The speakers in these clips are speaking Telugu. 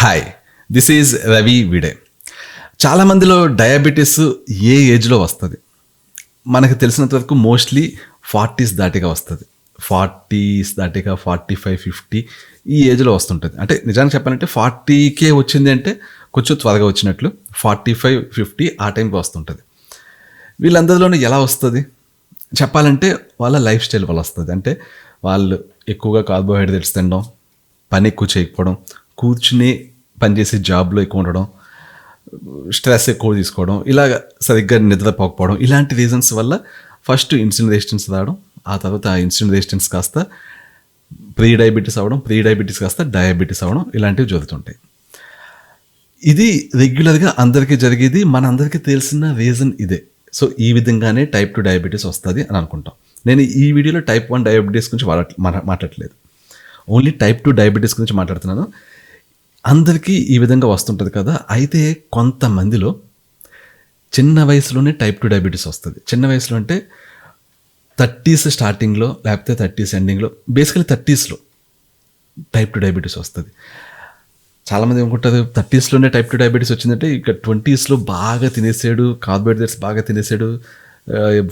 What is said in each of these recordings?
హాయ్, దిస్ ఈజ్ రవి విడే. చాలామందిలో డయాబెటీస్ ఏ ఏజ్లో వస్తుంది? మనకు తెలిసినంత వరకు మోస్ట్లీ 40s దాటిగా వస్తుంది. 40s దాటిగా 45, 50 ఈ ఏజ్లో వస్తుంటుంది. అంటే నిజానికి చెప్పాలంటే 40కే వచ్చింది అంటే కొంచెం త్వరగా వచ్చినట్లు. 45, 50 ఆ టైంకి వస్తుంటుంది. వీళ్ళందరిలోనూ ఎలా వస్తుంది చెప్పాలంటే వాళ్ళ లైఫ్ స్టైల్ వల్ల వస్తుంది. అంటే వాళ్ళు ఎక్కువగా కార్బోహైడ్రేట్స్ తినడం, పని ఎక్కువ చేయకపోవడం, కూర్చుని పనిచేసే జాబ్లో ఎక్కువ ఉండడం, స్ట్రెస్ ఎక్కువ తీసుకోవడం, ఇలాగ సరిగ్గా నిద్రపోకపోవడం, ఇలాంటి రీజన్స్ వల్ల ఫస్ట్ ఇన్సులిన్ రెసిస్టెన్స్ రావడం, ఆ తర్వాత ఆ ఇన్సులిన్ రెసిస్టెన్స్ కాస్త ప్రీ డయాబెటీస్ అవ్వడం, ప్రీ డయాబెటీస్ కాస్త డయాబెటీస్ అవ్వడం, ఇలాంటివి జరుగుతుంటాయి. ఇది రెగ్యులర్గా అందరికీ జరిగేది, మనందరికీ తెలిసిన రీజన్ ఇదే. సో ఈ విధంగానే టైప్ 2 డయాబెటీస్ వస్తుంది అని అనుకుంటాం. నేను ఈ వీడియోలో టైప్ 1 డయాబెటీస్ గురించి మాట్లాడట్లేదు, ఓన్లీ టైప్ 2 డయాబెటీస్ గురించి మాట్లాడుతున్నాను. అందరికీ ఈ విధంగా వస్తుంటుంది కదా. అయితే కొంతమందిలో చిన్న వయసులోనే టైప్ 2 డయాబెటీస్ వస్తుంది. చిన్న వయసులో అంటే 30s స్టార్టింగ్లో లేకపోతే 30s ఎండింగ్లో, బేసికలీ 30sలో టైప్ 2 డయాబెటీస్ వస్తుంది. చాలామంది ఏమనుకుంటారు 30sలోనే టైప్ 2 డయాబెటీస్ వచ్చిందంటే ఇక 20sలో బాగా తినేసాడు, కార్బోహైడ్రేట్స్ బాగా తినేసాడు,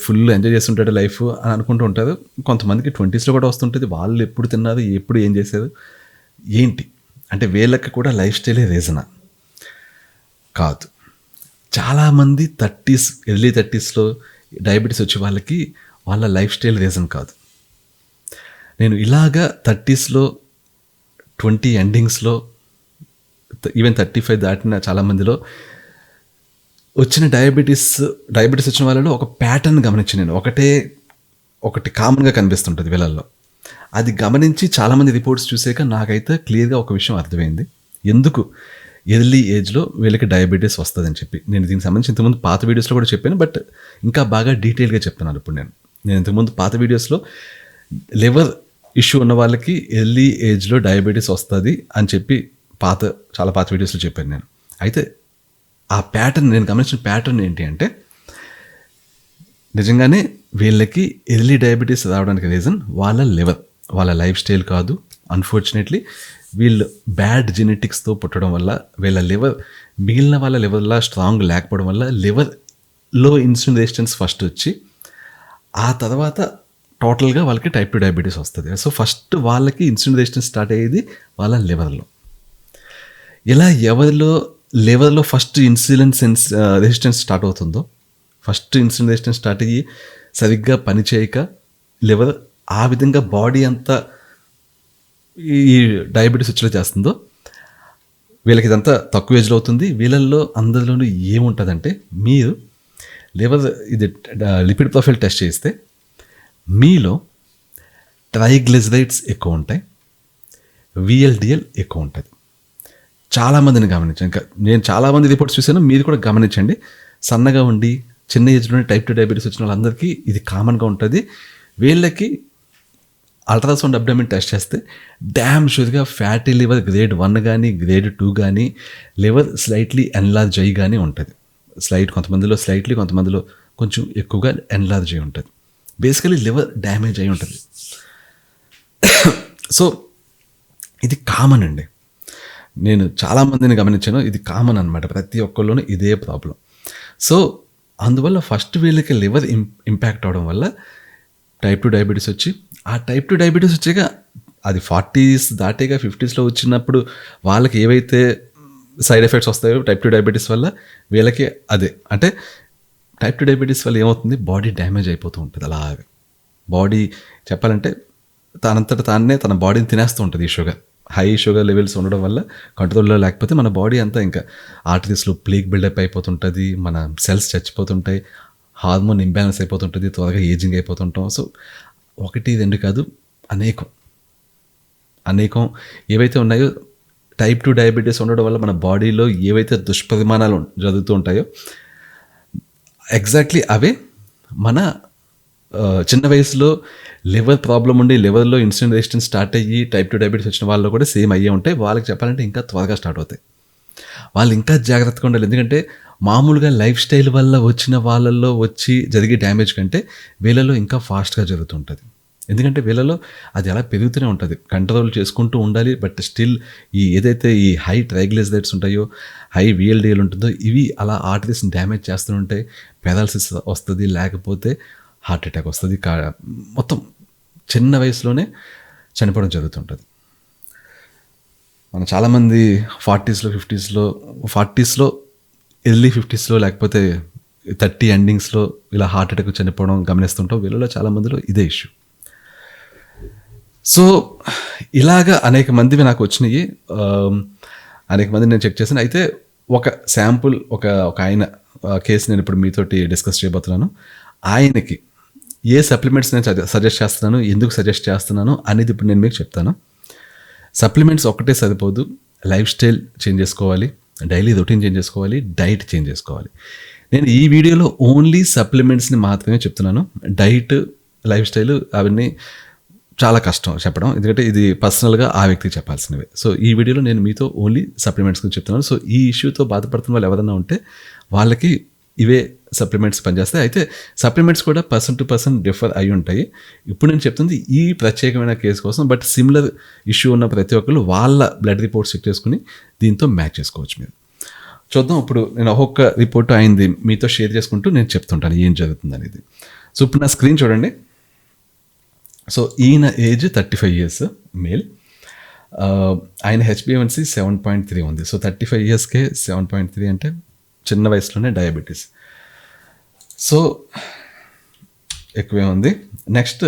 ఫుల్ ఎంజాయ్ చేస్తుంటాడు లైఫ్ అని అనుకుంటూ ఉంటారు. కొంతమందికి 20sలో కూడా వస్తుంటుంది. వాళ్ళు ఎప్పుడు తిన్నారు, ఎప్పుడు ఏం చేశారు, ఏంటి అంటే వీళ్ళకి కూడా లైఫ్ స్టైలే రీజనా? కాదు. చాలామంది 30s, ఎర్లీ 30sలో డయాబెటీస్ వచ్చే వాళ్ళకి వాళ్ళ లైఫ్ స్టైల్ రీజన్ కాదు. నేను ఇలాగా 30sలో, 20 ఎండింగ్స్లో, ఈవెన్ 35 దాటిన చాలామందిలో వచ్చిన డయాబెటీస్ వచ్చిన వాళ్ళలో ఒక ప్యాటర్న్ గమనించి నేను ఒకటి కామన్గా కనిపిస్తుంటుంది వీళ్ళల్లో. అది గమనించి చాలామంది రిపోర్ట్స్ చూసాక నాకైతే క్లియర్గా ఒక విషయం అర్థమైంది, ఎందుకు ఎర్లీ ఏజ్లో వీళ్ళకి డయాబెటీస్ వస్తుందని చెప్పి. నేను దీనికి సంబంధించి ఇంతకుముందు పాత వీడియోస్లో కూడా చెప్పాను, బట్ ఇంకా బాగా డీటెయిల్గా చెప్తున్నాను ఇప్పుడు నేను ఇంతకుముందు పాత వీడియోస్లో లివర్ ఇష్యూ ఉన్న వాళ్ళకి ఎర్లీ ఏజ్లో డయాబెటీస్ వస్తుంది అని చెప్పి చాలా పాత వీడియోస్లో చెప్పాను నేను. అయితే ఆ ప్యాటర్న్, నేను గమనించిన ప్యాటర్న్ ఏంటి అంటే, నిజంగానే వీళ్ళకి ఎర్లీ డయాబెటీస్ రావడానికి రీజన్ వాళ్ళ లివర్, వాళ్ళ లైఫ్ స్టైల్ కాదు. అన్ఫార్చునేట్లీ వీళ్ళు బ్యాడ్ జెనెటిక్స్తో పుట్టడం వల్ల వీళ్ళ లివర్ మిగిలిన వాళ్ళ లివర్లా స్ట్రాంగ్ లేకపోవడం వల్ల లివర్లో ఇన్సులిన్ రెసిస్టెన్స్ ఫస్ట్ వచ్చి ఆ తర్వాత టోటల్గా వాళ్ళకి టైప్ 2 డయాబెటీస్ వస్తుంది. సో ఫస్ట్ వాళ్ళకి ఇన్సులిన్ రెసిస్టెన్స్ స్టార్ట్ అయ్యేది వాళ్ళ లివర్లో. ఇలా లివర్లో ఫస్ట్ ఇన్సులిన్ రెసిస్టెన్స్ స్టార్ట్ అవుతుందో, ఫస్ట్ ఇన్సులిన్ రెసిస్టెన్స్ స్టార్ట్ అయ్యి సరిగ్గా పనిచేయక లివర్ ఆ విధంగా బాడీ అంతా ఈ డయాబెటీస్ వచ్చేలా చేస్తుందో, వీళ్ళకి ఇదంతా తక్కువ ఏజ్లో అవుతుంది. వీళ్ళల్లో అందరిలోనూ ఏముంటుందంటే, మీరు లివర్ ఇది లిపిడ్ ప్రొఫైల్ టెస్ట్ చేస్తే మీలో ట్రైగ్లిజరైడ్స్ ఎక్కువ ఉంటాయి, విఎల్డిఎల్ ఎక్కువ ఉంటుంది. చాలామందిని గమనించాను, ఇంకా నేను చాలామంది రిపోర్ట్స్ చూశాను, మీరు కూడా గమనించండి. సన్నగా ఉండి చిన్న ఏజ్లోనే టైప్ 2 డయాబెటీస్ వచ్చిన వాళ్ళందరికీ ఇది కామన్గా ఉంటుంది. వీళ్ళకి అల్ట్రాసౌండ్ అబ్డామిన్ టెస్ట్ చేస్తే డ్యామ్ షూర్గా ఫ్యాటీ లివర్ గ్రేడ్ 1 కానీ గ్రేడ్ 2 కానీ, లివర్ స్లైట్లీ ఎన్లార్జ్ అయ్యి కానీ ఉంటుంది. కొంతమందిలో స్లైట్లీ, కొంతమందిలో కొంచెం ఎక్కువగా ఎన్లార్జ్ అయ్యి ఉంటుంది. బేసికలీ లివర్ డ్యామేజ్ అయి ఉంటుంది. సో ఇది కామన్ అండి. నేను చాలామందిని గమనించాను, ఇది కామన్ అనమాట. ప్రతి ఒక్కళ్ళలోనూ ఇదే ప్రాబ్లం. సో అందువల్ల ఫస్ట్ వీళ్ళకి లివర్ ఇంపాక్ట్ అవడం వల్ల టైప్ 2 డయాబెటీస్ వచ్చి, ఆ టైప్ 2 డయాబెటీస్ వచ్చాక అది 40s దాటేగా 50sలో వచ్చినప్పుడు వాళ్ళకి ఏవైతే సైడ్ ఎఫెక్ట్స్ వస్తాయో టైప్ 2 డయాబెటీస్ వల్ల, వీళ్ళకి అదే. అంటే టైప్ 2 డయాబెటీస్ వల్ల ఏమవుతుంది, బాడీ డ్యామేజ్ అయిపోతూ ఉంటుంది. అలాగే బాడీ చెప్పాలంటే తనంతట తానే తన బాడీని తినేస్తూ ఉంటుంది. ఈ హై షుగర్ లెవెల్స్ ఉండడం వల్ల కంట్రోల్లో లేకపోతే మన బాడీ అంతా ఇంకా ఆర్టరీస్లో ప్లేక్ బిల్డప్ అయిపోతుంటుంది, మన సెల్స్ చచ్చిపోతుంటాయి, హార్మోన్ ఇంబ్యాలెన్స్ అయిపోతుంటుంది, త్వరగా ఏజింగ్ అయిపోతుంటాం. సో 1, 2 కాదు, అనేకం ఏవైతే ఉన్నాయో టైప్ 2 డయాబెటీస్ ఉండడం వల్ల మన బాడీలో ఏవైతే దుష్పరిమాణాలు జరుగుతూ ఉంటాయో ఎగ్జాక్ట్లీ అవే మన చిన్న వయసులో లివర్ ప్రాబ్లం ఉండి లివర్లో ఇన్సులిన్ రెసిస్టెన్స్ స్టార్ట్ అయ్యి టైప్ 2 డయాబెటీస్ వచ్చిన వాళ్ళు కూడా సేమ్ అయ్యే ఉంటాయి. వాళ్ళకి చెప్పాలంటే ఇంకా త్వరగా స్టార్ట్ అవుతాయి. వాళ్ళు ఇంకా జాగ్రత్తగా ఉండాలి. ఎందుకంటే మామూలుగా లైఫ్ స్టైల్ వల్ల వచ్చిన వాళ్ళల్లో జరిగే డ్యామేజ్ కంటే వీళ్ళలో ఇంకా ఫాస్ట్గా జరుగుతుంటుంది. ఎందుకంటే వీళ్ళలో అది అలా పెరుగుతూనే ఉంటుంది, కంట్రోల్ చేసుకుంటూ ఉండాలి. బట్ స్టిల్ ఏదైతే ఈ హై ట్రైగ్లిజరైడ్స్ ఉంటాయో, హై విఎల్డిఎల్ ఉంటుందో, ఇవి అలా ఆర్టరీస్ని డ్యామేజ్ చేస్తూ ఉంటాయి. పెరాలసిస్ వస్తుంది, లేకపోతే హార్ట్ అటాక్ వస్తుంది. మొత్తం చిన్న వయసులోనే చనిపోవడం జరుగుతుంటుంది. మనం చాలామంది 40స్లో 40స్లో ఎర్లీ 50స్లో లేకపోతే 30 ఎండింగ్స్లో ఇలా హార్ట్ అటాక్ చనిపోవడం గమనిస్తుంటాం. వీళ్ళలో చాలామందిలో ఇదే ఇష్యూ. సో ఇలాగా అనేక మందివి నాకు వచ్చినాయి, అనేక మంది నేను చెక్ చేశాను. అయితే ఒక శాంపుల్ ఒక ఆయన కేసు నేను ఇప్పుడు మీతోటి డిస్కస్ చేయబోతున్నాను. ఆయనకి ఏ సప్లిమెంట్స్ నేను సజెస్ట్ చేస్తున్నాను, ఎందుకు సజెస్ట్ చేస్తున్నాను అనేది ఇప్పుడు నేను మీకు చెప్తాను. సప్లిమెంట్స్ ఒక్కటే సరిపోదు, లైఫ్ స్టైల్ చేంజ్ చేసుకోవాలి, డైలీ రొటీన్ చేంజ్ చేసుకోవాలి, డైట్ చేంజ్ చేసుకోవాలి. నేను ఈ వీడియోలో ఓన్లీ సప్లిమెంట్స్ని మాత్రమే చెప్తున్నాను. డైట్, లైఫ్ స్టైల్ అవన్నీ చాలా కష్టం చెప్పడం, ఎందుకంటే ఇది పర్సనల్గా ఆ వ్యక్తికి చెప్పాల్సినవి. సో ఈ వీడియోలో నేను మీతో ఓన్లీ సప్లిమెంట్స్ గురించి చెప్తున్నాను. సో ఈ ఇష్యూతో బాధపడుతున్న వాళ్ళు ఎవరైనా ఉంటే వాళ్ళకి ఇవే సప్లిమెంట్స్ పనిచేస్తాయి. అయితే సప్లిమెంట్స్ కూడా పర్సన్ టు పర్సన్ డిఫర్ అయి ఉంటాయి. ఇప్పుడు నేను చెప్తుంది ఈ ప్రత్యేకమైన కేసు కోసం. బట్ సిమిలర్ ఇష్యూ ఉన్న ప్రతి ఒక్కరు వాళ్ళ బ్లడ్ రిపోర్ట్స్ చెక్ చేసుకుని దీంతో మ్యాచ్ చేసుకోవచ్చు. మీరు చూద్దాం. ఇప్పుడు నేను ఒక్కొక్క రిపోర్ట్ అయింది మీతో షేర్ చేసుకుంటూ నేను చెప్తుంటాను ఏం జరుగుతుంది అనేది. సో ఇప్పుడు నా స్క్రీన్ చూడండి. సో ఈయన ఏజ్ 35 years మేల్. ఆయన HbA1c 7.3 ఉంది. సో 35 yearsకే 7.3 అంటే చిన్న వయసులోనే డయాబెటీస్. సో ఎక్కువే ఉంది. నెక్స్ట్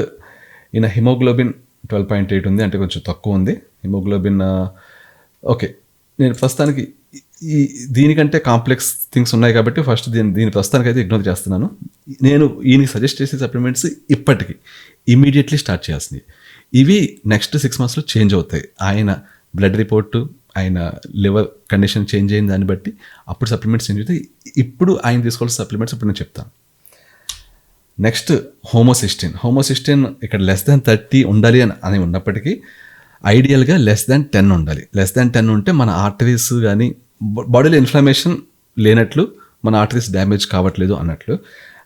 ఈయన హిమోగ్లోబిన్ 12.8 ఉంది, అంటే కొంచెం తక్కువ ఉంది హిమోగ్లోబిన్. ఓకే, నేను ప్రస్తుతానికి దీనికంటే కాంప్లెక్స్ థింగ్స్ ఉన్నాయి కాబట్టి ఫస్ట్ దీని ప్రస్తుతానికి అయితే ఇగ్నోర్ చేస్తున్నాను. నేను ఈయనకి సజెస్ట్ చేసే సప్లిమెంట్స్ ఇప్పటికి ఇమీడియట్లీ స్టార్ట్ చేయాల్సింది. ఇవి నెక్స్ట్ 6 monthsలో చేంజ్ అవుతాయి. ఆయన బ్లడ్ రిపోర్టు, ఆయన లివర్ కండిషన్ చేంజ్ అయిన దాన్ని బట్టి అప్పుడు సప్లిమెంట్స్ చేంజ్ అవుతాయి. ఇప్పుడు ఆయన తీసుకోవాల్సిన సప్లిమెంట్స్ ఇప్పుడు నేను చెప్తాను. నెక్స్ట్ హోమోసిస్టిన్ ఇక్కడ <30 ఉండాలి అని ఉన్నప్పటికీ ఐడియల్గా <10 ఉండాలి. <10 ఉంటే మన ఆర్టరీస్ కానీ బాడీలో ఇన్ఫ్లమేషన్ లేనట్లు, మన ఆర్టరీస్ డ్యామేజ్ కావట్లేదు అన్నట్లు.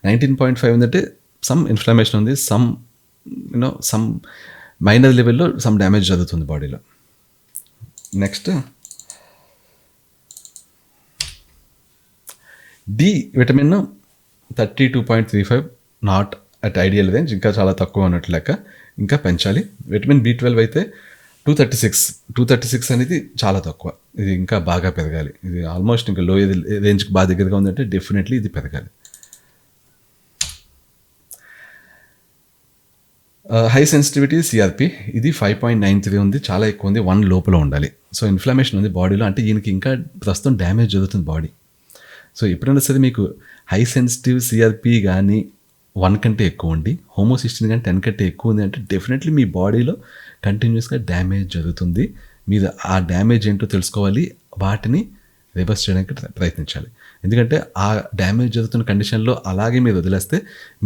19.5 ఉందంటే సమ్ ఇన్ఫ్లమేషన్ ఉంది, సమ్ మైనర్ లెవెల్లో సమ్ డ్యామేజ్ జరుగుతుంది బాడీలో. Next D vitamin 32.35 not at ideal range, ఇంకా చాలా తక్కువ అన్నట్లు లెక్క, ఇంకా పెంచాలి. విటమిన్ B12 అయితే 236 అనేది చాలా తక్కువ, ఇది ఇంకా బాగా పెరగాలి. ఇది ఆల్మోస్ట్ ఇంకా లో రేంజ్కి బాగా దగ్గరగా ఉందంటే డెఫినెట్లీ ఇది పెరగాలి. హై సెన్సిటివిటీ CRP ఇది 5.93 ఉంది, చాలా ఎక్కువ ఉంది, 1 లోపల ఉండాలి. సో ఇన్ఫ్లమేషన్ ఉంది బాడీలో, అంటే ఈయనకి ఇంకా ప్రస్తుతం డ్యామేజ్ జరుగుతుంది బాడీ. సో ఎప్పుడైనా సరే మీకు హై సెన్సిటివ్ CRP కానీ 1 కంటే ఎక్కువ ఉండి, హోమోసిస్టిన్ కానీ 10 కంటే ఎక్కువ ఉంది అంటే డెఫినెట్లీ మీ బాడీలో కంటిన్యూస్గా డ్యామేజ్ జరుగుతుంది. మీరు ఆ డ్యామేజ్ ఏంటో తెలుసుకోవాలి, వాటిని రివర్స్ చేయడానికి ప్రయత్నించాలి. ఎందుకంటే ఆ డ్యామేజ్ జరుగుతున్న కండిషన్లో అలాగే మీరు వదిలేస్తే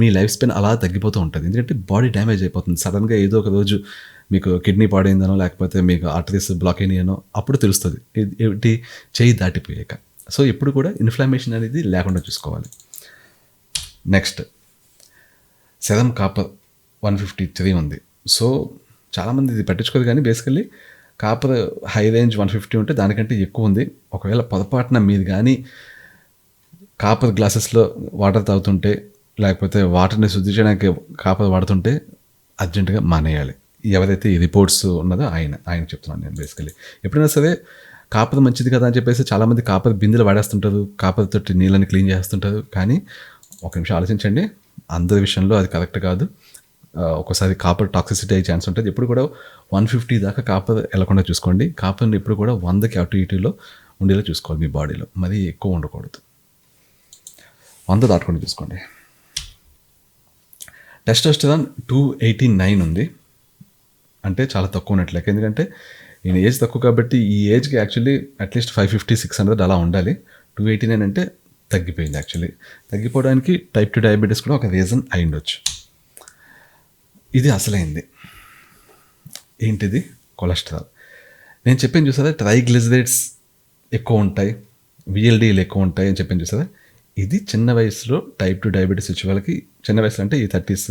మీ లైఫ్ స్పాన్ అలా తగ్గిపోతూ ఉంటుంది. ఎందుకంటే బాడీ డ్యామేజ్ అయిపోతుంది. సడన్గా ఏదో ఒక రోజు మీకు కిడ్నీ పాడైందనో, లేకపోతే మీకు ఆర్టరీస్ బ్లాక్ అయినాయనో అప్పుడు తెలుస్తుంది, ఏంటి చేయి దాటిపోయాక. సో ఎప్పుడు కూడా ఇన్ఫ్లమేషన్ అనేది లేకుండా చూసుకోవాలి. నెక్స్ట్ సెరమ్ కాపర్ 153 ఉంది. సో చాలామంది ఇది పట్టించుకోదు, కానీ బేసికల్లీ కాపర్ హై రేంజ్ 150 ఉంటే దానికంటే ఎక్కువ ఉంది. ఒకవేళ పొరపాటున మీరు కానీ కాపర్ గ్లాసెస్లో వాటర్ తాగుతుంటే, లేకపోతే వాటర్ని శుద్ధి చేయడానికి కాపర్ వాడుతుంటే అర్జెంటుగా మానేయాలి. ఎవరైతే ఈ రిపోర్ట్స్ ఉన్నదో ఆయన చెప్తున్నాను నేను. బేసికల్లీ ఎప్పుడైనా సరే కాపర్ మంచిది కదా అని చెప్పేసి చాలామంది కాపర్ బిందెలు వాడేస్తుంటారు, కాపర్ తోటి నీళ్ళని క్లీన్ చేస్తుంటారు. కానీ ఒక నిమిషం ఆలోచించండి, అందరి విషయంలో అది కరెక్ట్ కాదు. ఒకసారి కాపర్ టాక్సిసిటీ అయ్యే ఛాన్స్ ఉంటుంది. ఎప్పుడు కూడా 150 దాకా కాపర్ వెళ్ళకుండా చూసుకోండి. కాపర్ని ఎప్పుడు కూడా 100కి అటు ఇటులో ఉండేలా చూసుకోవాలి మీ బాడీలో, మరీ ఎక్కువ ఉండకూడదు. 100 దాటుకొని చూసుకోండి. టెస్టోస్టెరాన్ 289 ఉంది, అంటే చాలా తక్కువ ఉన్నట్లే. ఎందుకంటే ఈయన ఏజ్ తక్కువ కాబట్టి ఈ ఏజ్కి యాక్చువల్లీ అట్లీస్ట్ 550-600 అలా ఉండాలి. 289 అంటే తగ్గిపోయింది. యాక్చువల్లీ తగ్గిపోవడానికి టైప్ 2 డయాబెటీస్ కూడా ఒక రీజన్ అయి ఉండొచ్చు. ఇది అసలైంది ఏంటిది, కొలెస్ట్రాల్. నేను చెప్పాను చూసారా, ట్రైగ్లిజరైడ్స్ ఎక్కువ ఉంటాయి, VLDలు ఎక్కువ ఉంటాయి అని చెప్పాను చూసారా. ఇది చిన్న వయసులో టైప్ 2 డయాబెటీస్ వచ్చే వాళ్ళకి, చిన్న వయసులో అంటే ఈ 30s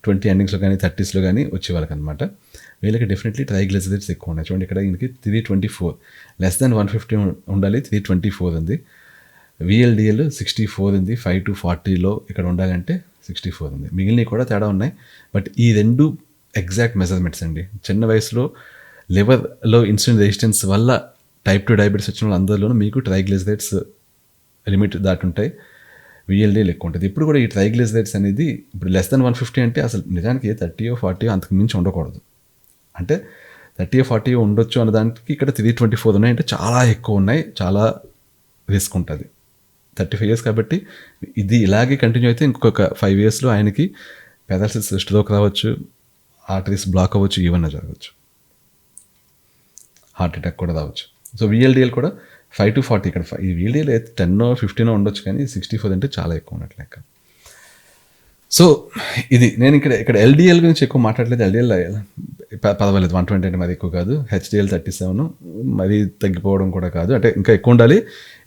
20 ఎండింగ్స్లో కానీ 30స్లో కానీ వచ్చే వాళ్ళకి అనమాట. వీళ్ళకి డెఫినెట్లీ ట్రైగ్లిజరైడ్స్ ఎక్కువ ఉన్నాయి. చూడండి ఇక్కడ ఈయనకి 324, లెస్ దాన్ 150 ఉండాలి, 324 ఉంది. VLDL 64 ఉంది, 5 to 40లో ఇక్కడ ఉండాలంటే 64 ఉంది. మిగిలినవి కూడా తేడా ఉన్నాయి. బట్ ఈ రెండు ఎగ్జాక్ట్ మెజర్మెంట్స్ అండి. చిన్న వయసులో లివర్లో ఇన్సులిన్ రెసిస్టెన్స్ వల్ల టైప్ 2 డయాబెటీస్ వచ్చిన వాళ్ళందరిలోనూ మీకు ట్రైగ్లిజరైడ్స్ లిమిట్ దాటుంటాయి, VLDL ఎక్కువ ఉంటుంది. ఇప్పుడు కూడా ఈ ట్రైగ్లిజరైడ్స్ అనేది ఇప్పుడు లెస్ దాన్ 150 అంటే అసలు నిజానికి 30 or 40 అంతకు మించి ఉండకూడదు. అంటే 30 or 40 ఉండొచ్చు అన్న దానికి ఇక్కడ 324 ఉన్నాయి అంటే చాలా ఎక్కువ ఉన్నాయి, చాలా రిస్క్ ఉంటుంది. 35 years కాబట్టి ఇది ఇలాగే కంటిన్యూ అయితే ఇంకొక 5 yearsలో ఆయనకి పెరాలసిస్, స్ట్రోక్ రావచ్చు, ఆర్టరీస్ బ్లాక్ అవ్వచ్చు, ఏమన్నా జరగవచ్చు, హార్ట్ అటాక్ కూడా రావచ్చు. సో VLDL కూడా 5 to 40, ఇక్కడ ఈ VLDL 10 or 15 ఉండొచ్చు, కానీ 64 అంటే చాలా ఎక్కువ ఉన్నట్లు లెక్క. సో ఇది నేను ఇక్కడ LDL గురించి ఎక్కువ మాట్లాడలేదు. LDL పర్వాలేదు, 120 అంటే మరి ఎక్కువ కాదు. HDL 37 మరీ తగ్గిపోవడం కూడా కాదు, అంటే ఇంకా ఎక్కువ ఉండాలి.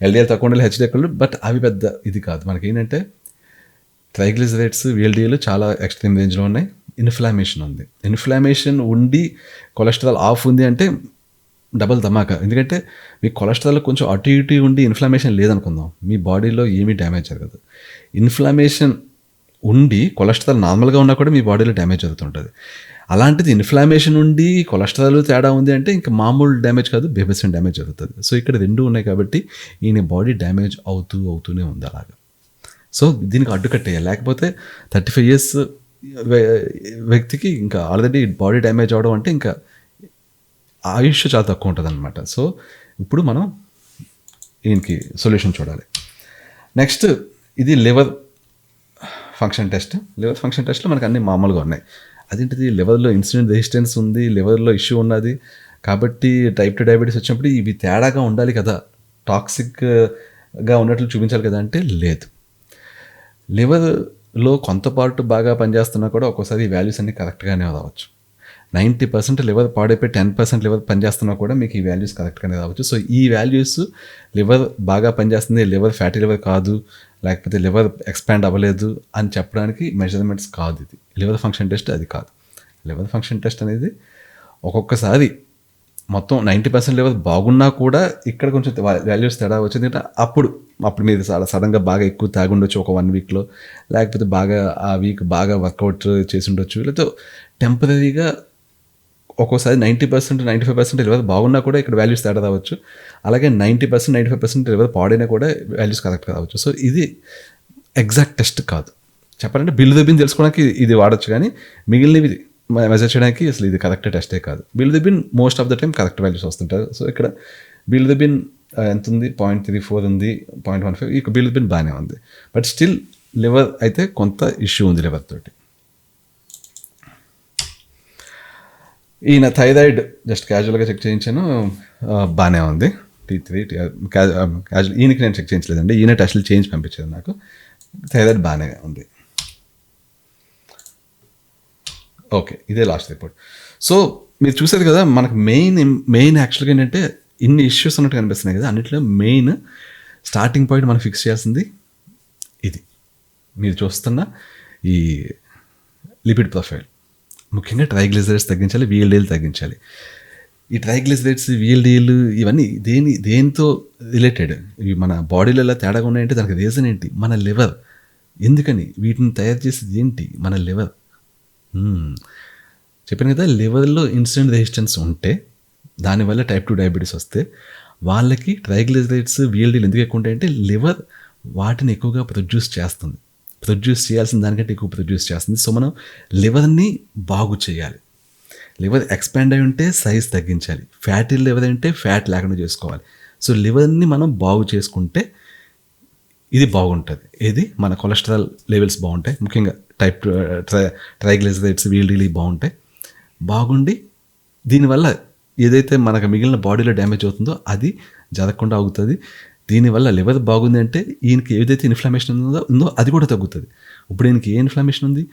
LDL తక్కువ ఉండాలి, HDL ఎక్కువ ఉండాలి, బట్ అవి పెద్ద ఇది కాదు. మనకి ఏంటంటే ట్రైగ్లిజరైడ్స్, VLDL చాలా ఎక్స్ట్రీమ్ రేంజ్లో ఉన్నాయి. ఇన్ఫ్లామేషన్ ఉంది, ఇన్ఫ్లామేషన్ ఉండి కొలెస్ట్రాల్ ఆఫ్ ఉంది అంటే డబల్ ధమాకా. ఎందుకంటే మీ కొలెస్ట్రాల్ కొంచెం అటు ఇటు ఉండి ఇన్ఫ్లమేషన్ లేదనుకుందాం, మీ బాడీలో ఏమీ డ్యామేజ్ జరగదు. ఇన్ఫ్లమేషన్ ఉండి కొలెస్ట్రాల్ నార్మల్గా ఉన్నా కూడా మీ బాడీలో డ్యామేజ్ జరుగుతుంటుంది. అలాంటిది ఇన్ఫ్లమేషన్ ఉండి కొలెస్ట్రాల్ తేడా ఉంది అంటే ఇంకా మామూలు డ్యామేజ్ కాదు, బేబస్సెంట్ డ్యామేజ్ జరుగుతుంది. సో ఇక్కడ రెండు ఉన్నాయి కాబట్టి ఈయన బాడీ డ్యామేజ్ అవుతూనే ఉంది అలాగా. సో దీనికి అడ్డుకట్టేయాలి, లేకపోతే 35 years వ్యక్తికి ఇంకా ఆల్రెడీ బాడీ డ్యామేజ్ అవడం అంటే ఇంకా ఆయుష్ చాలా తక్కువ ఉంటుంది అనమాట. సో ఇప్పుడు మనం ఈయనకి సొల్యూషన్ చూడాలి. నెక్స్ట్ ఇది liver function test. Liver function టెస్ట్లో మనకు అన్నీ మామూలుగా ఉన్నాయి. అదేంటిది, లివర్లో ఇన్సులిన్ రెసిస్టెన్స్ ఉంది, లివర్లో ఇష్యూ ఉన్నది కాబట్టి టైప్ 2 డయాబెటీస్ వచ్చినప్పుడు ఇవి తేడాగా ఉండాలి కదా, టాక్సిక్గా ఉన్నట్లు చూపించాలి కదా అంటే లేదు. లివర్లో కొంత పార్ట్ బాగా పనిచేస్తున్నా కూడా ఒక్కోసారి ఈ వాల్యూస్ అన్నీ కరెక్ట్గానే రావచ్చు. 90% లివర్ పాడైపోయి 10% లివర్ పనిచేస్తున్నా కూడా మీకు ఈ వాల్యూస్ కరెక్ట్గానే రావచ్చు. సో ఈ వాల్యూస్ లివర్ బాగా పనిచేస్తుంది, లివర్ ఫ్యాటీ లివర్ కాదు, లేకపోతే లివర్ ఎక్స్పాండ్ అవ్వలేదు అని చెప్పడానికి మెజర్మెంట్స్ కాదు. ఇది లివర్ ఫంక్షన్ టెస్ట్ అది కాదు. లివర్ ఫంక్షన్ టెస్ట్ అనేది ఒక్కొక్కసారి మొత్తం 90% లివర్ బాగున్నా కూడా ఇక్కడ కొంచెం వాల్యూస్ తేడా వచ్చింది అంటే అప్పుడు మీరు సడన్గా బాగా ఎక్కువ తాగి ఉండొచ్చు ఒక 1 weekలో, లేకపోతే బాగా ఆ వీక్ బాగా వర్కౌట్ చేసి ఉండొచ్చు, లేకపోతే టెంపరీగా ఒక్కోసారి 90% 95% లివర్ బాగున్నా కూడా ఇక్కడ వాల్యూస్ తేడా రావచ్చు. అలాగే 90% 95% లివర్ పాడైనా కూడా వాల్యూస్ కరెక్ట్గా రావచ్చు. సో ఇది ఎగ్జాక్ట్ టెస్ట్ కాదు. చెప్పాలంటే బిలిరుబిన్ తెలుసుకోవడానికి ఇది వాడచ్చు, కానీ మిగిలినవి మెజర్ చేయడానికి అసలు ఇది కరెక్ట్ టెస్టే కాదు. Bilirubin most of the time correct values వస్తుంటారు. సో ఇక్కడ బిలిరుబిన్ ఎంత ఉంది, 0.34 ఉంది, 0.15, ఇక బిలిరుబిన్ బాగానే ఉంది. బట్ స్టిల్ లివర్ అయితే కొంత ఇష్యూ ఉంది లివర్ తోటి. ఈయన థైరాయిడ్ జస్ట్ క్యాజువల్గా చెక్ చేయించాను, బాగానే ఉంది, T3 క్యాజువల్. ఈయనకి నేను చెక్ చేయించలేదండి, ఈయన టెస్టులు చేయించి పంపించారు నాకు. థైరాయిడ్ బాగానే ఉంది. ఓకే, ఇదే లాస్ట్ రిపోర్ట్. సో మీరు చూసేది కదా, మనకు మెయిన్ యాక్చువల్గా ఏంటంటే ఇన్ని ఇష్యూస్ ఉన్నట్టు కనిపిస్తున్నాయి కదా, అన్నింటిలో మెయిన్ స్టార్టింగ్ పాయింట్ మనం ఫిక్స్ చేయాల్సింది ఇది. మీరు చూస్తున్న ఈ లిపిడ్ ప్రొఫైల్, ముఖ్యంగా ట్రైగ్లిజరైడ్స్ తగ్గించాలి, VLDL తగ్గించాలి. ఈ ట్రైగ్లిజరైడ్స్, VLDL ఇవన్నీ దేనితో రిలేటెడ్? ఇవి మన బాడీలో ఎలా తేడాగా ఉన్నాయంటే దానికి రీజన్ ఏంటి? మన లివర్. ఎందుకని వీటిని తయారు చేసేది ఏంటి? మన లివర్. చెప్పాను కదా, లివర్లో ఇన్సులిన్ రెసిస్టెన్స్ ఉంటే దానివల్ల టైప్ 2 డయాబెటీస్ వస్తే వాళ్ళకి ట్రైగ్లిజరైడ్స్, VLDL ఎందుకు ఎక్కువ ఉంటాయంటే లివర్ వాటిని ఎక్కువగా ప్రొడ్యూస్ చేయాల్సిన దానికంటే ఎక్కువ ప్రొడ్యూస్ చేస్తుంది. సో మనం లివర్ని బాగు చేయాలి. లివర్ ఎక్స్పాండ్ అయి ఉంటే సైజ్ తగ్గించాలి, ఫ్యాటీ లివర్ అంటే ఫ్యాట్ లేకుండా చేసుకోవాలి. సో లివర్ని మనం బాగు చేసుకుంటే ఇది బాగుంటుంది. ఇది మన కొలెస్ట్రాల్ లెవెల్స్ బాగుంటాయి, ముఖ్యంగా టైప్ ట్రైగ్లిజరైడ్స్, VLDL బాగుండి దీనివల్ల ఏదైతే మనకు మిగిలిన బాడీలో డ్యామేజ్ అవుతుందో అది జరగకుండా అవుతుంది. దీనివల్ల లివర్ బాగుంది అంటే ఈయనకి ఏదైతే ఇన్ఫ్లమేషన్ ఉందో అది కూడా తగ్గుతుంది. ఇప్పుడు ఈయనకి ఏ ఇన్ఫ్లమేషన్ ఉంది?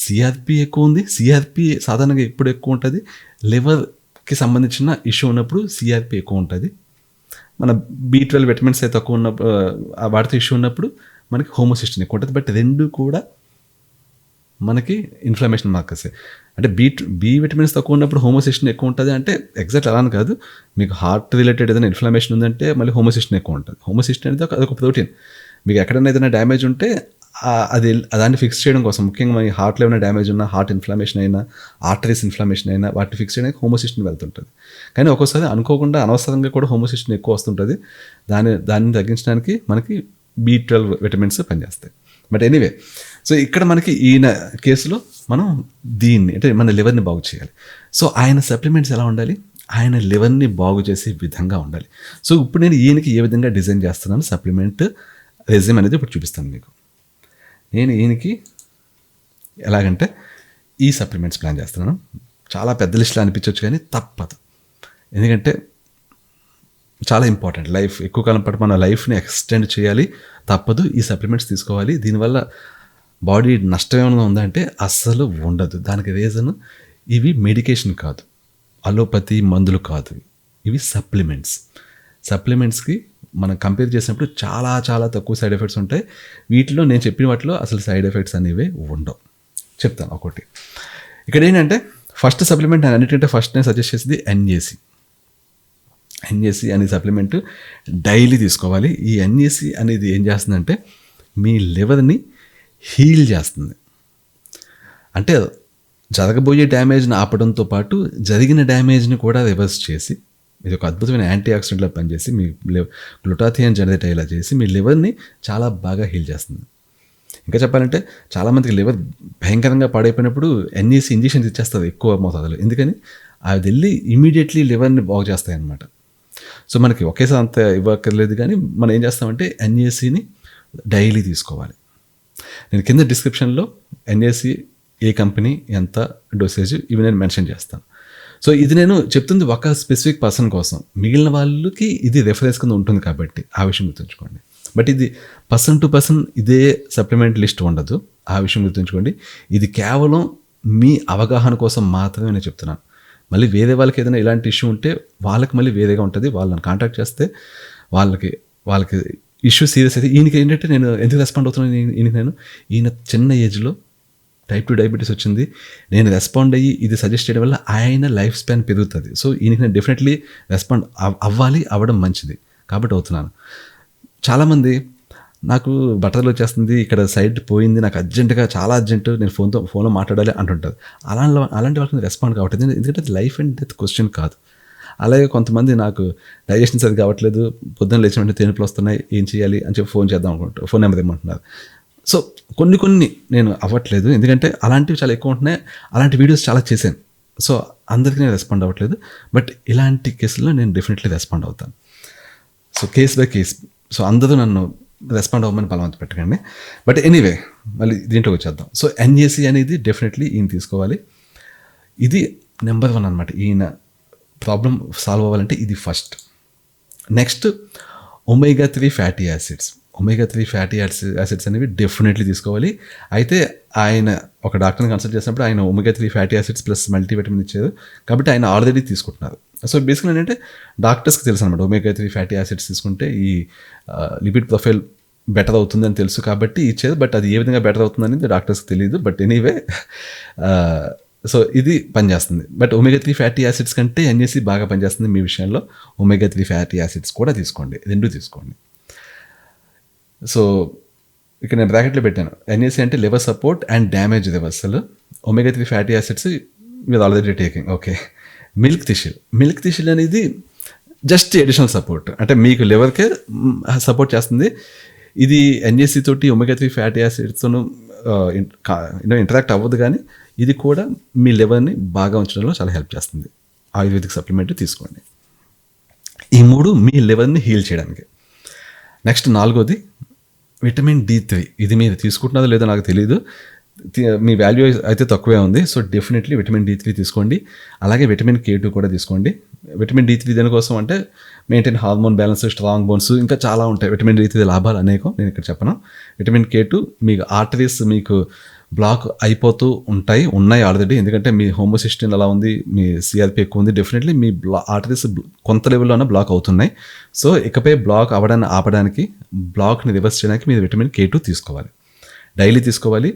CRP ఎక్కువ ఉంది. CRP సాధారణంగా ఎప్పుడు ఎక్కువ ఉంటుంది? లివర్కి సంబంధించిన ఇష్యూ ఉన్నప్పుడు CRP ఎక్కువ ఉంటుంది. మన B12 విటమిన్స్ అయితే తక్కువ ఉన్నప్పుడు వాటితో ఇష్యూ ఉన్నప్పుడు మనకి హోమోసిస్టిన్ ఎక్కువ ఉంటుంది. బట్ రెండు కూడా మనకి ఇన్ఫ్లమేషన్ మార్కర్సే. అంటే బి విటమిన్స్ తక్కువ ఉన్నప్పుడు హోమోసిస్టిన్ ఎక్కువ ఉంటుంది అంటే ఎగ్జాక్ట్ అలా అని కాదు. మీకు హార్ట్ రిలేటెడ్ ఏదైనా ఇన్ఫ్లమేషన్ ఉందంటే మళ్ళీ హోమోసిస్టిన్ ఎక్కువ ఉంటుంది. హోమోసిస్టిన్ అనేది అదొక ప్రోటీన్. మీకు ఎక్కడైనా ఏదైనా డ్యామేజ్ ఉంటే అది దాన్ని ఫిక్స్ చేయడం కోసం, ముఖ్యంగా మన హార్ట్లో ఏమైనా డ్యామేజ్ ఉన్నా, హార్ట్ ఇన్ఫ్లమేషన్ అయినా, ఆర్టరీస్ ఇన్ఫ్లమేషన్ అయినా వాటిని ఫిక్స్ చేయడానికి హోమోసిస్టిన్ వెళ్తుంటుంది. కానీ ఒక్కోసారి అనుకోకుండా అనవసరంగా కూడా హోమోసిస్టిన్ ఎక్కువ వస్తుంటుంది. దాన్ని తగ్గించడానికి మనకి B12 విటమిన్స్ పనిచేస్తాయి. బట్ ఎనీవే, సో ఇక్కడ మనకి ఈయన కేసులో మనం దీన్ని అంటే మన లివర్ని బాగు చేయాలి. సో ఆయన సప్లిమెంట్స్ ఎలా ఉండాలి, ఆయన లివర్ని బాగు చేసే విధంగా ఉండాలి. సో ఇప్పుడు నేను ఈయనకి ఏ విధంగా డిజైన్ చేస్తున్నాను సప్లిమెంట్ రెజ్యూమ్ అనేది ఇప్పుడు చూపిస్తాను మీకు. నేను ఈయనకి ఎలాగంటే ఈ సప్లిమెంట్స్ ప్లాన్ చేస్తున్నాను. చాలా పెద్ద లిస్టులో అనిపించవచ్చు కానీ తప్పదు, ఎందుకంటే చాలా ఇంపార్టెంట్. లైఫ్ ఎక్కువ కాలం పాటు మన లైఫ్ని ఎక్స్టెండ్ చేయాలి, తప్పదు. ఈ సప్లిమెంట్స్ తీసుకోవాలి. దీనివల్ల బాడీ నష్టం ఏమైనా ఉందంటే అస్సలు ఉండదు. దానికి రీజన్ ఇవి మెడికేషన్ కాదు, అలోపతి మందులు కాదు, ఇవి సప్లిమెంట్స్. సప్లిమెంట్స్కి మనం కంపేర్ చేసినప్పుడు చాలా చాలా తక్కువ సైడ్ ఎఫెక్ట్స్ ఉంటాయి. వీటిలో నేను చెప్పిన వాటిలో అసలు సైడ్ ఎఫెక్ట్స్ అనేవి ఉండవు. చెప్తాను ఒకటి. ఇక్కడ ఏంటంటే ఫస్ట్ సప్లిమెంట్ నేను అన్నిటికంటే ఫస్ట్ నేను సజెస్ట్ చేసేది ఎన్ఏసి అనే సప్లిమెంట్ డైలీ తీసుకోవాలి. ఈ ఎన్ఏసి అనేది ఏం చేస్తుందంటే మీ లివర్ని హీల్ చేస్తుంది. అంటే జరగబోయే డ్యామేజ్ని ఆపడంతో పాటు జరిగిన డ్యామేజ్ని కూడా రివర్స్ చేసి, ఇది ఒక అద్భుతమైన యాంటీ ఆక్సిడెంట్లా పనిచేసి మీ గ్లూటాథియాన్ జనరేట్ అయ్యేలా చేసి మీ లివర్ని చాలా బాగా హీల్ చేస్తుంది. ఇంకా చెప్పాలంటే చాలామందికి లివర్ భయంకరంగా పాడైపోయినప్పుడు ఎన్ఏసి ఇంజెక్షన్స్ ఇచ్చేస్తుంది ఎక్కువ మోతాదులో. ఎందుకని అది వెళ్ళి ఇమీడియట్లీ లివర్ని బాగు చేస్తాయి అన్నమాట. సో మనకి ఒకేసారి అంత ఇవ్వక్కర్లేదు, కానీ మనం ఏం చేస్తామంటే ఎన్ఏసిని డైలీ తీసుకోవాలి. నేను కింద డిస్క్రిప్షన్లో ఎన్ఏసి ఏ కంపెనీ ఎంత డోసేజ్ ఇవి నేను మెన్షన్ చేస్తాను. సో ఇది నేను చెప్తుంది ఒక స్పెసిఫిక్ పర్సన్ కోసం, మిగిలిన వాళ్ళకి ఇది రెఫరెన్స్ కింద ఉంటుంది కాబట్టి ఆ విషయం గుర్తుంచుకోండి. బట్ ఇది పర్సన్ టు పర్సన్ ఇదే సప్లిమెంట్ లిస్ట్ ఉండదు, ఆ విషయం గుర్తుంచుకోండి. ఇది కేవలం మీ అవగాహన కోసం మాత్రమే నేను చెప్తున్నాను. మళ్ళీ వేరే వాళ్ళకి ఏదైనా ఇలాంటి ఇష్యూ ఉంటే వాళ్ళకి మళ్ళీ వేరేగా ఉంటుంది. వాళ్ళని కాంటాక్ట్ చేస్తే వాళ్ళకి ఇష్యూ సీరియస్ అయితే, ఈయనకి ఏంటంటే నేను ఎందుకు రెస్పాండ్ అవుతున్నాను, ఈయన చిన్న ఏజ్లో టైప్ 2 డయాబెటీస్ వచ్చింది. నేను రెస్పాండ్ అయ్యి ఇది సజెస్ట్ చేయడం వల్ల ఆయన లైఫ్ స్పాన్ పెరుగుతుంది. సో ఈయనకి నేను డెఫినెట్లీ రెస్పాండ్ అవ్వడం మంచిది కాబట్టి అవుతున్నాను. చాలామంది నాకు బట్టలు వచ్చేస్తుంది, ఇక్కడ సైడ్ పోయింది, నాకు అర్జెంటుగా చాలా అర్జెంటు, నేను ఫోన్లో మాట్లాడాలి అంటుంటారు. అలాంటి వాళ్ళకి రెస్పాండ్ కావట్లేదు, ఎందుకంటే అది లైఫ్ అండ్ డెత్ క్వశ్చన్ కాదు. అలాగే కొంతమంది నాకు డైజెషన్ సరిగ్గా కావట్లేదు, పొద్దున్న లేచిన వెంటనే తేనుపులు వస్తున్నాయి, ఏం చేయాలి అని చెప్పి ఫోన్ చేద్దాం అనుకుంటారు, ఫోన్ నెంబర్ ఇవ్వమంటున్నారు. సో కొన్ని నేను అవ్వట్లేదు, ఎందుకంటే అలాంటివి చాలా ఎక్కువ ఉంటున్నాయి. అలాంటి వీడియోస్ చాలా చేశాను. సో అందరికీ నేను రెస్పాండ్ అవ్వట్లేదు. బట్ ఇలాంటి కేసుల్లో నేను డెఫినెట్లీ రెస్పాండ్ అవుతాను. So case by case. So అందరూ నన్ను రెస్పాండ్ అవ్వమని బలవంత పెట్టకండి. బట్ ఎనీవే మళ్ళీ దీంట్లోకి వచ్చేద్దాం. సో ఎన్ఏసి అనేది డెఫినెట్లీ ఈయన తీసుకోవాలి. ఇది నెంబర్ 1 అనమాట. ఈయన ప్రాబ్లం సాల్వ్ అవ్వాలంటే ఇది first. Next omega 3 fatty acids. Omega 3 fatty acids అనేవి డెఫినెట్లీ తీసుకోవాలి. అయితే ఆయన ఒక డాక్టర్ని కన్సల్ట్ చేసినప్పుడు ఆయన omega 3 fatty acids plus multivitamin ఇచ్చారు కాబట్టి ఆయన ఆల్రెడీ తీసుకుంటున్నారు. సో బేసిక్గా ఏంటంటే డాక్టర్స్కి తెలుసు అనమాట, ఒమేగా 3 ఫ్యాటీ యాసిడ్స్ తీసుకుంటే ఈ లిపిడ్ ప్రొఫైల్ బెటర్ అవుతుందని తెలుసు కాబట్టి ఇచ్చేది. బట్ అది ఏ విధంగా బెటర్ అవుతుంది అనేది డాక్టర్స్కి తెలియదు. బట్ ఎనీవే సో ఇది పనిచేస్తుంది. బట్ ఒమేగా 3 ఫ్యాటీ యాసిడ్స్ కంటే ఎన్ఏసి బాగా పనిచేస్తుంది మీ విషయంలో. ఒమేగా 3 ఫ్యాటీ యాసిడ్స్ కూడా తీసుకోండి, 2 తీసుకోండి. సో ఇక్కడ నేను బ్రాకెట్లో పెట్టాను, ఎన్ఏసి అంటే liver support and damage reversal. Omega 3 fatty acids మీరు ఆల్రెడీ టేకింగ్. ఓకే. మిల్క్ థిషిల్ అనేది జస్ట్ ఎడిషనల్ సపోర్ట్, అంటే మీకు లివర్కే సపోర్ట్ చేస్తుంది. ఇది ఎన్ఏసి తోటి ఒమేగా 3 ఫ్యాటీ యాసిడ్స్ను ఇంటరాక్ట్ అవ్వదు, కానీ ఇది కూడా మీ లివర్ని బాగా ఉంచడంలో చాలా హెల్ప్ చేస్తుంది. ఆయుర్వేదిక్ సప్లిమెంట్ తీసుకోండి. ఈ 3 మీ లివర్ని హీల్ చేయడానికి. నెక్స్ట్ 4వది విటమిన్ D3. ఇది మీరు తీసుకుంటున్నదో లేదో నాకు తెలియదు, మీ వాల్యూ అయితే తక్కువే ఉంది. సో డెఫినెట్లీ విటమిన్ D3 తీసుకోండి. అలాగే విటమిన్ K2 కూడా తీసుకోండి. విటమిన్ D3 దేనికోసం అంటే maintain hormone balance, strong bones, ఇంకా చాలా ఉంటాయి. విటమిన్ D3 లాభాలు అనేకం నేను ఇక్కడ చెప్పను. విటమిన్ K2 మీకు ఆర్టరీస్ మీకు బ్లాక్ అయిపోతూ ఉన్నాయి ఆల్రెడీ, ఎందుకంటే మీ హోమోసిస్టిన్ అలా ఉంది, మీ సిఆర్పి ఎక్కువ ఉంది. డెఫినెట్లీ మీ ఆర్టరీస్ కొంత లెవెల్లోనే బ్లాక్ అవుతున్నాయి. సో ఇకపై బ్లాక్ అవ్వడాన్ని ఆపడానికి, బ్లాక్ని రివర్స్ చేయడానికి మీరు విటమిన్ K2 తీసుకోవాలి, డైలీ తీసుకోవాలి.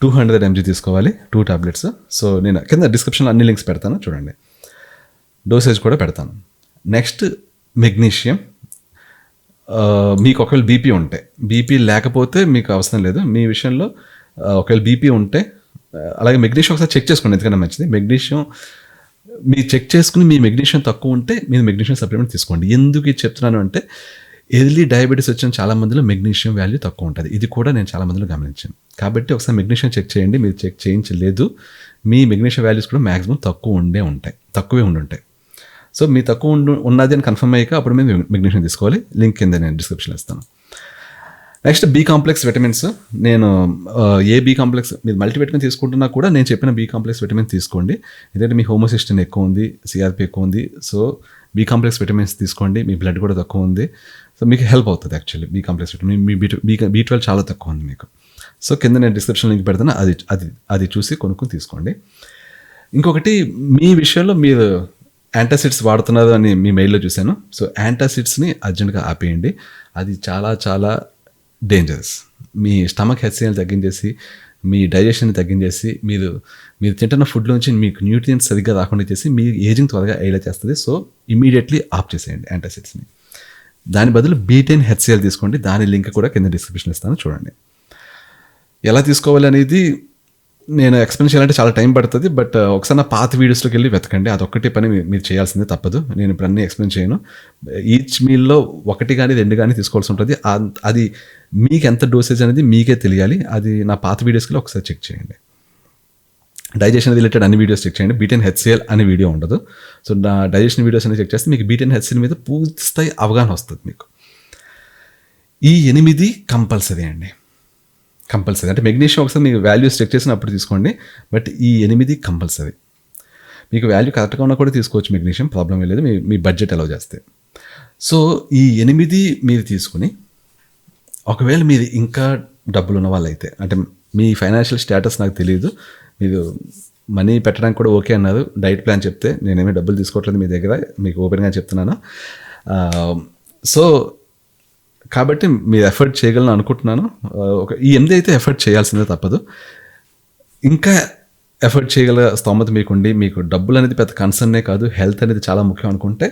200 mg తీసుకోవాలి, 2 టాబ్లెట్స్. సో నేను కింద డిస్క్రిప్షన్లో అన్ని లింక్స్ పెడతాను, చూడండి. డోసేజ్ కూడా పెడతాను. Next magnesium. మీకు ఒకవేళ బీపీ ఉంటే, బీపీ లేకపోతే మీకు అవసరం లేదు. మీ విషయంలో ఒకవేళ బీపీ ఉంటే అలాగే మెగ్నీషియం ఒకసారి చెక్ చేసుకోండి, ఎందుకంటే మంచిది. మెగ్నీషియం మీరు చెక్ చేసుకుని మీ మెగ్నీషియం తక్కువ ఉంటే మీరు మెగ్నీషియం సప్లిమెంట్ తీసుకోండి. ఎందుకు ఇది చెప్తున్నాను అంటే ఎర్లీ డయాబెటీస్ వచ్చిన చాలా మందిలో మెగ్నీషియం వాల్యూ తక్కువ ఉంటుంది. ఇది కూడా నేను చాలా మందిలో గమనించాను. కాబట్టి ఒకసారి మెగ్నీషియం చెక్ చేయండి. మీరు చెక్ చేయించలేదు, మీ మెగ్నీషియం వాల్యూస్ కూడా మ్యాక్సిమం తక్కువే ఉండుంటాయి. సో మీ తక్కువ ఉన్నది అని కన్ఫర్మ్ అయ్యాక అప్పుడు మేము మెగ్నీషియం తీసుకోవాలి. లింక్ కింద నేను డిస్క్రిప్షన్లో ఇస్తాను. Next B complex vitamins. నేను ఏ బి కాంప్లెక్స్ మీరు మల్టీవిటమిన్ తీసుకుంటున్నా కూడా నేను చెప్పిన బి కాంప్లెక్స్ విటమిన్ తీసుకోండి. ఎందుకంటే మీ హోమోసిస్టిన్ ఎక్కువ ఉంది, సిఆర్పి ఎక్కువ ఉంది. సో బి కాంప్లెక్స్ విటమిన్స్ తీసుకోండి. మీ బ్లడ్ కూడా తక్కువ ఉంది, సో మీకు హెల్ప్ అవుతుంది. Actually be complex vitamin, me B12 చాలా తక్కువ ఉంది మీకు. సో కింద నేను డిస్క్రిప్షన్ లింక్ పెడతాను, అది చూసి కొనుక్కొని తీసుకోండి. ఇంకొకటి, మీ విషయంలో మీరు యాంటాసిడ్స్ వాడుతున్నారు అని మీ మెయిల్లో చూశాను. సో యాంటాసిడ్స్ని అర్జెంట్గా ఆపేయండి. అది చాలా చాలా డేంజరస్. మీ స్టమక్ హెచ్సిఎల్ తగ్గించేసి, మీ డైజెషన్ని తగ్గించేసి, మీరు తింటున్న ఫుడ్లోంచి మీకు న్యూట్రియంట్స్ సరిగ్గా రాకుండా చేసి మీ ఏజింగ్ త్వరగా అయ్యేలా చేస్తుంది. సో ఇమీడియట్లీ ఆఫ్ చేసేయండి యాంటాసిడ్స్ని. దాని బదులు B10 HCl తీసుకోండి. దాని లింక్ కూడా కింద డిస్క్రిప్షన్ ఇస్తాను, చూడండి. ఎలా తీసుకోవాలి అనేది నేను ఎక్స్ప్లెయిన్ చేయాలంటే చాలా టైం పడుతుంది. బట్ ఒకసారి నా పాత వీడియోస్లోకి వెళ్ళి వెతకండి. అదొక్కటి పని మీరు చేయాల్సిందే, తప్పదు. నేను ఇప్పుడు అన్నీ ఎక్స్ప్లెయిన్ చేయను. ఈచ్ మీల్లో 1 కానీ 2 కానీ తీసుకోవాల్సి ఉంటుంది. అది మీకు ఎంత డోసేజ్ అనేది మీకే తెలియాలి. అది నా పాత వీడియోస్కి ఒకసారి చెక్ చేయండి. డైజెషన్ రిలేటెడ్ అన్ని వీడియోస్ చెక్ చేయండి. B10 HCl అనే వీడియో ఉండదు. సో నా డైజెషన్ వీడియోస్ అనేది చెక్ చేస్తే మీకు B10 HCl మీద పూర్తి స్థాయి అవగాహన వస్తుంది మీకు. ఈ 8 కంపల్సరీ అండి, కంపల్సరీ. అంటే మెగ్నీషియం ఒకసారి మీకు వాల్యూస్ చెక్ చేసినప్పుడు తీసుకోండి. బట్ ఈ 8 కంపల్సరీ. మీకు వాల్యూ కరెక్ట్గా ఉన్నా కూడా తీసుకోవచ్చు మెగ్నీషియం, ప్రాబ్లం ఏం లేదు, మీ బడ్జెట్ అలౌ చేస్తే. సో ఈ 8 మీరు తీసుకుని, ఒకవేళ మీరు ఇంకా డబ్బులు ఉన్న వాళ్ళైతే, అంటే మీ ఫైనాన్షియల్ స్టేటస్ నాకు తెలియదు, మీరు మనీ పెట్టడానికి కూడా ఓకే అన్నారు, డైట్ ప్లాన్ చెప్తే నేనేమీ డబ్బులు తీసుకోవట్లేదు మీ దగ్గర, మీకు ఓపెన్గా చెప్తున్నాను. సో కాబట్టి మీరు ఎఫర్ట్ చేయగలను అనుకుంటున్నాను. ఈ 8 అయితే ఎఫర్ట్ చేయాల్సిందే, తప్పదు. ఇంకా ఎఫర్ట్ చేయగల స్తోమత మీకుండి, మీకు డబ్బులు అనేది పెద్ద కన్సర్నే కాదు, హెల్త్ అనేది చాలా ముఖ్యం అనుకుంటే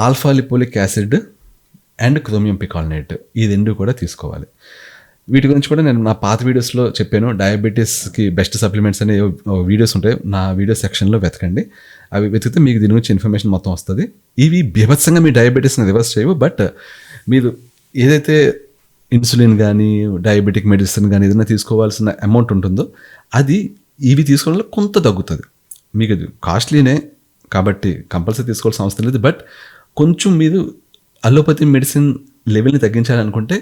alpha lipoic acid and chromium పికాలినేట్, ఈ 2 కూడా తీసుకోవాలి. వీటి గురించి కూడా నేను నా పాత వీడియోస్లో చెప్పాను. డయాబెటీస్కి బెస్ట్ సప్లిమెంట్స్ అనే వీడియోస్ ఉంటాయి, నా వీడియో సెక్షన్లో వెతకండి. అవి వెతికితే మీకు దీని గురించి ఇన్ఫర్మేషన్ మొత్తం వస్తుంది. ఇవి బీభత్సంగా మీ డయాబెటీస్ని రివర్స్ చేయవు. బట్ మీరు ఏదైతే ఇన్సులిన్ కానీ డయాబెటిక్ మెడిసిన్ కానీ ఏదైనా తీసుకోవాల్సిన అమౌంట్ ఉంటుందో అది ఇవి తీసుకోవడం వల్ల కొంత తగ్గుతుంది. మీకు అది కాస్ట్లీనే కాబట్టి కంపల్సరీ తీసుకోవాల్సిన అవసరం లేదు. బట్ కొంచెం మీరు అలోపతి మెడిసిన్ లెవెల్ని తగ్గించాలనుకుంటే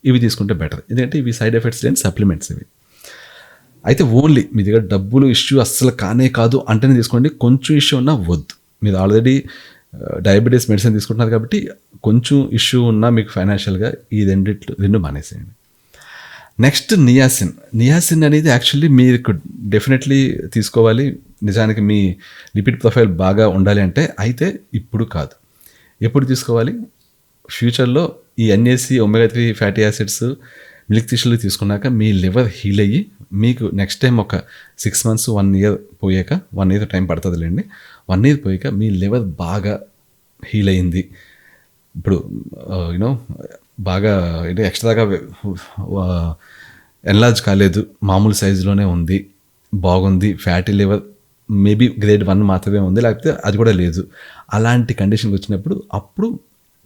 ఇవి తీసుకుంటే బెటర్. ఎందుకంటే ఇవి సైడ్ ఎఫెక్ట్స్ లేని సప్లిమెంట్స్ ఇవి. అయితే ఓన్లీ మీ దగ్గర డబ్బులు ఇష్యూ అస్సలు కానే కాదు అంటేనే తీసుకోండి. కొంచెం ఇష్యూ ఉన్నా వద్దు. మీరు ఆల్రెడీ డయాబెటీస్ మెడిసిన్ తీసుకుంటున్నారు కాబట్టి కొంచెం ఇష్యూ ఉన్నా మీకు ఫైనాన్షియల్గా ఈ 2 మానేసేయండి. నెక్స్ట్ నియాసిన్ అనేది యాక్చువల్లీ మీకు డెఫినెట్లీ తీసుకోవాలి. నిజానికి మీ లిపిడ్ ప్రొఫైల్ బాగా ఉండాలి అంటే. అయితే ఇప్పుడు కాదు, ఎప్పుడు తీసుకోవాలి? ఫ్యూచర్లో ఈ NAC, omega-3 fatty acids, milk టిష్యూలు తీసుకున్నాక మీ లివర్ హీల్ అయ్యి మీకు నెక్స్ట్ టైం ఒక 6 months 1 year పోయాక, 1 year టైం పడుతుందిలేండి, 1 year పోయాక మీ లివర్ బాగా హీల్ అయింది, ఇప్పుడు యూనో బాగా అంటే ఎక్స్ట్రాగా ఎన్లార్జ్ కాలేదు, మామూలు సైజులోనే ఉంది, బాగుంది, ఫ్యాటీ లివర్ మేబీ గ్రేడ్ 1 మాత్రమే ఉంది, లేకపోతే అది కూడా లేదు, అలాంటి కండిషన్కి వచ్చినప్పుడు అప్పుడు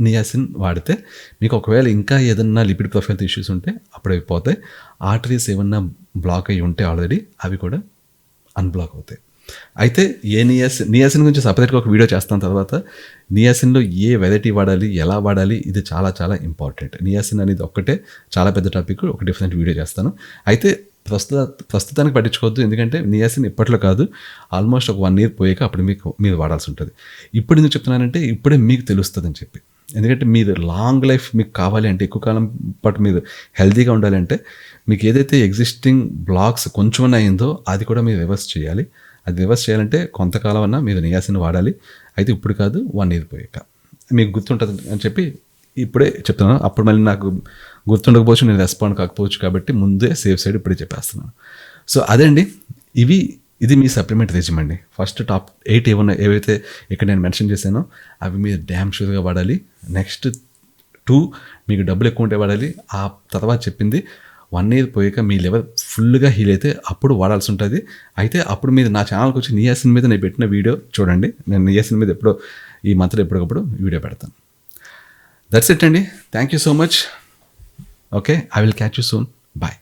నియాసిన్ వాడితే మీకు ఒకవేళ ఇంకా ఏదన్నా లిపిడ్ ప్రొఫైల్ ఇష్యూస్ ఉంటే అప్పుడు అయిపోతాయి. ఆర్టరీస్ ఏమన్నా బ్లాక్ అయ్యి ఉంటే ఆల్రెడీ అవి కూడా అన్బ్లాక్ అవుతాయి. అయితే నియాసిన్ గురించి సపరేట్గా ఒక వీడియో చేస్తాను తర్వాత. నియాసిన్లో ఏ వెరైటీ వాడాలి, ఎలా వాడాలి, ఇది చాలా చాలా ఇంపార్టెంట్. నియాసిన్ అనేది ఒక్కటే చాలా పెద్ద టాపిక్, ఒక డిఫరెంట్ వీడియో చేస్తాను. అయితే ప్రస్తుతానికి పట్టించుకోవద్దు, ఎందుకంటే నియాసిన్ ఇప్పట్లో కాదు, ఆల్మోస్ట్ ఒక 1 year పోయాక అప్పుడు మీరు వాడాల్సి ఉంటుంది. ఇప్పుడు ఎందుకు చెప్తున్నానంటే ఇప్పుడే మీకు తెలుస్తుంది అని చెప్పి. ఎందుకంటే మీరు లాంగ్ లైఫ్ మీకు కావాలి అంటే, ఎక్కువ కాలం పాటు మీరు హెల్తీగా ఉండాలంటే మీకు ఏదైతే ఎగ్జిస్టింగ్ బ్లాక్స్ కొంచెం అయిందో అది కూడా మీరు రివర్స్ చేయాలి. అది రివర్స్ చేయాలంటే కొంతకాలం అన్నా మీరు నియాసిన్ వాడాలి. అయితే ఇప్పుడు కాదు, 1 year పోయాక మీకు గుర్తుంటుంది అని చెప్పి ఇప్పుడే చెప్తున్నాను. అప్పుడు మళ్ళీ నాకు గుర్తుండకపోవచ్చు, నేను రెస్పాండ్ కాకపోవచ్చు, కాబట్టి ముందే సేఫ్ సైడ్ ఇప్పుడే చెప్పేస్తున్నాను. సో అదే అండి, ఇది మీ సప్లిమెంట్ రెజ్యూమ్ అండి. ఫస్ట్ టాప్ 8 ఏవైతే ఇక్కడ నేను మెన్షన్ చేశానో అవి మీరు డ్యామ్ షూర్గా వాడాలి. నెక్స్ట్ 2 మీకు డబ్బులు ఎక్కువ ఉంటే వాడాలి. ఆ తర్వాత చెప్పింది 1 ఇయర్ పోయాక మీ లెవెల్ ఫుల్గా హీల్ అయితే అప్పుడు వాడాల్సి ఉంటుంది. అయితే అప్పుడు మీరు నా ఛానల్కి వచ్చి నియాసిన్ మీద నేను పెట్టిన వీడియో చూడండి. నేను నియాసిన్ మీద ఎప్పుడో ఈ మంత్లో ఎప్పటికప్పుడు వీడియో పెడతాను. దట్స్ ఇట్ అండి. Thank you so much. Okay, I will catch you soon. Bye.